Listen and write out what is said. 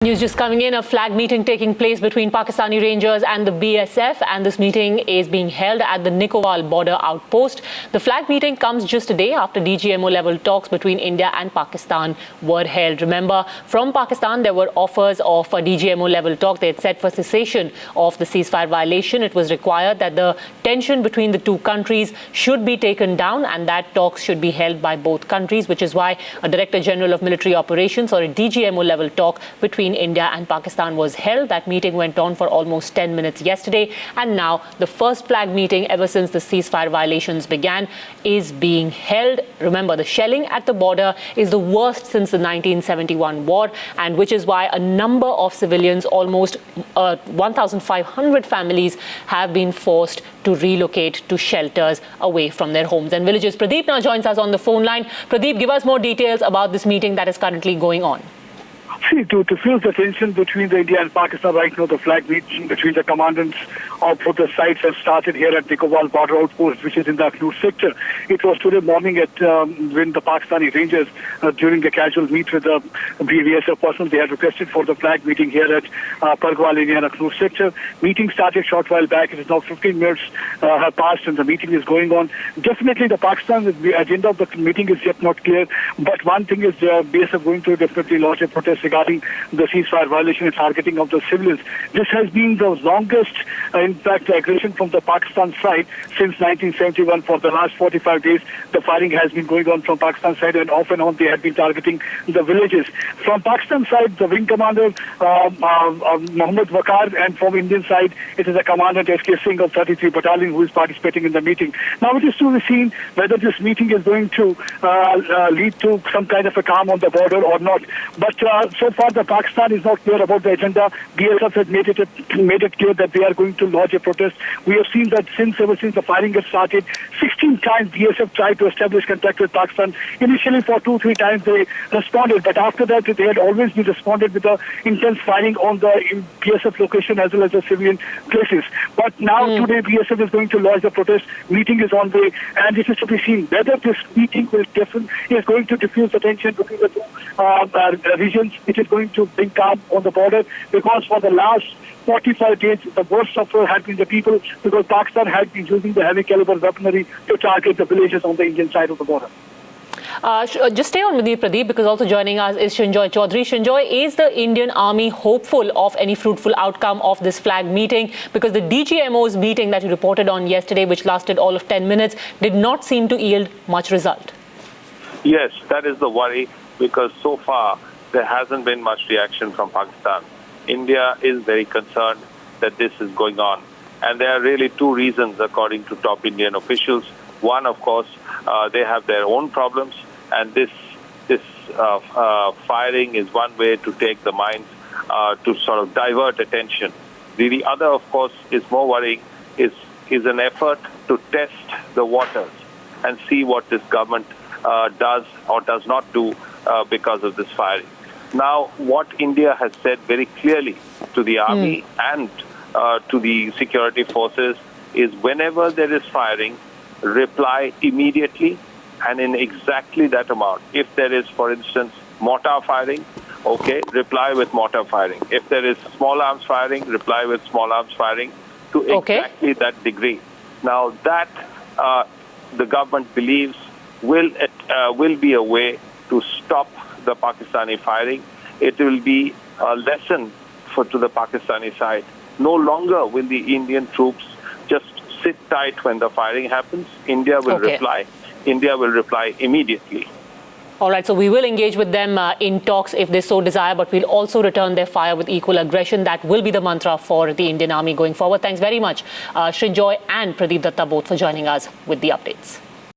News just coming in, a flag meeting taking place between Pakistani Rangers and the BSF, and this meeting is being held at the Nikowal Border outpost. The flag meeting comes just a day after DGMO level talks between India and Pakistan were held. Remember, from Pakistan there were offers of a DGMO level talk. They had set for cessation of the ceasefire violation. It was required that the tension between the two countries should be taken down and that talks should be held by both countries, which is why a Director General of Military Operations or a DGMO level talk between India and Pakistan was held. That meeting went on for almost 10 minutes yesterday, and now the first flag meeting ever since the ceasefire violations began is being held. Remember, the shelling at the border is the worst since the 1971 war, and which is why a number of civilians, almost 1,500 families, have been forced to relocate to shelters away from their homes and villages. Pradeep now joins us on the phone line. Pradeep, give us more details about this meeting that is currently going on. See, to fuse the tension between the India and Pakistan right now, the flag meeting between the commandants of both the sides has started here at Nikowal Border outpost, which is in the Akhnur sector. It was today morning at when the Pakistani Rangers, during a casual meet with the BSF personnel, they had requested for the flag meeting here at Pargwal area and Akhnur sector. Meeting started short while back. It is now 15 minutes have passed and the meeting is going on. Definitely the the agenda of the meeting is yet not clear, but one thing is the BSF going to definitely launch a protest regarding the ceasefire violation and targeting of the civilians. This has been the longest, in fact, aggression from the Pakistan side since 1971. For the last 45 days, the firing has been going on from Pakistan side, and off and on they have been targeting the villages. From Pakistan side, the wing commander Mohammed Waqar, and from Indian side, it is a commandant S.K. Singh of 33 Battalion who is participating in the meeting. Now it is to be seen whether this meeting is going to lead to some kind of a calm on the border or not. But so far, the Pakistan is not clear about the agenda. BSF has made it clear that they are going to lodge a protest. We have seen that ever since the firing has started, 16 times BSF tried to establish contact with Pakistan. Initially, for 2-3 times they responded, but after that they had always been responded with the intense firing on the BSF location as well as the civilian places. But now today BSF is going to lodge the protest. Meeting is on way, and it is to be seen whether this meeting is going to diffuse the tension between the two regions. It is going to bring calm on the border, because for the last 45 days, the worst sufferer had been the people, because Pakistan had been using the heavy caliber weaponry to target the villages on the Indian side of the border. Just stay on with me, Pradeep, because also joining us is Shinjoy Chaudhary. Shinjoy, is the Indian Army hopeful of any fruitful outcome of this flag meeting? Because the DGMO's meeting that you reported on yesterday, which lasted all of 10 minutes, did not seem to yield much result. Yes, that is the worry, because so far there hasn't been much reaction from Pakistan. India is very concerned that this is going on. And there are really two reasons, according to top Indian officials. One, of course, they have their own problems, and this firing is one way to take the minds, to sort of divert attention. The other, of course, is more worrying, is an effort to test the waters and see what this government does or does not do because of this firing. Now, what India has said very clearly to the army and to the security forces is, whenever there is firing, reply immediately and in exactly that amount. If there is, for instance, mortar firing, okay, reply with mortar firing. If there is small arms firing, reply with small arms firing, to exactly that degree. Now, that the government believes will be a way to stop the Pakistani firing. It will be a lesson to the Pakistani side. No longer will the Indian troops just sit tight when the firing happens. India will reply. India will reply immediately. All right, so we will engage with them in talks if they so desire, but we'll also return their fire with equal aggression. That will be the mantra for the Indian Army going forward. Thanks very much, Shinjoy and Pradeep Datta, both for joining us with the updates.